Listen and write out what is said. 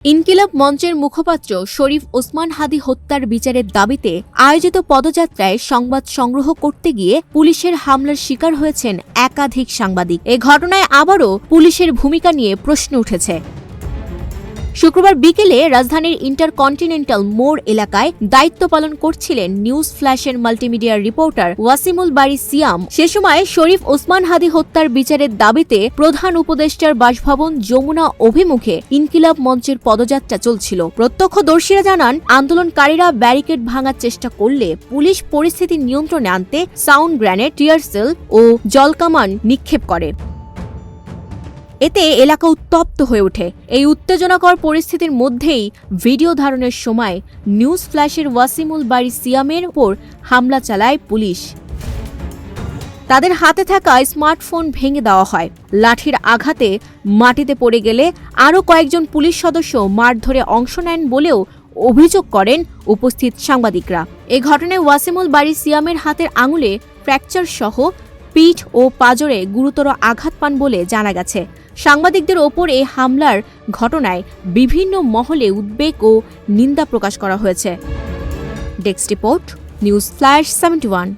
ইনকিলাব মঞ্চের মুখপাত্র শরীফ ওসমান হাদি হত্যার বিচারের দাবিতে আয়োজিত পদযাত্রায় সংবাদ সংগ্রহ করতে গিয়ে পুলিশের হামলার শিকার হয়েছেন একাধিক সাংবাদিক। এ ঘটনায় আবারও পুলিশের ভূমিকা নিয়ে প্রশ্ন উঠেছে। শুক্রবার বিকেলে রাজধানীর ইন্টারকন্টিনেন্টাল মোড় এলাকায় দায়িত্ব পালন করছিলেন নিউজ ফ্ল্যাশের মাল্টিমিডিয়ার রিপোর্টার ওয়াসিমুল বারী সিয়াম। সে সময় শরীফ ওসমান হাদি হত্যার বিচারের দাবিতে প্রধান উপদেষ্টার বাসভবন যমুনা অভিমুখে ইনকিলাব মঞ্চের পদযাত্রা চলছিল। প্রত্যক্ষদর্শীরা জানান, আন্দোলনকারীরা ব্যারিকেড ভাঙার চেষ্টা করলে পুলিশ পরিস্থিতি নিয়ন্ত্রণে আনতে সাউন্ড গ্রেনেড, টিয়ার সেল ও জলকামান নিক্ষেপ করে। এতে এলাকা উত্তপ্ত হয়ে ওঠে। এই উত্তেজনাকর পরিস্থিতির মধ্যেই ভিডিও ধারণের সময় নিউজ ফ্ল্যাশের ওয়াসিমুল বারী সিয়ামের উপর হামলা চালায় পুলিশ। তাদের হাতে থাকা স্মার্টফোন ভেঙে দেওয়া হয়। লাঠির আঘাতে মাটিতে পড়ে গেলে আরও কয়েকজন পুলিশ সদস্য মারধরে অংশ নেন বলেও অভিযোগ করেন উপস্থিত সাংবাদিকরা। এ ঘটনায় ওয়াসিমুল বারী সিয়ামের হাতের আঙুলে ফ্র্যাকচার সহ পিঠ ও পাঁজরে গুরুতর আঘাত পান বলে জানা গেছে। সাংবাদিকদের ওপর এই হামলার ঘটনায় বিভিন্ন মহলে উদ্বেগ ও নিন্দা প্রকাশ করা হয়েছে। Desk report, news flash 71।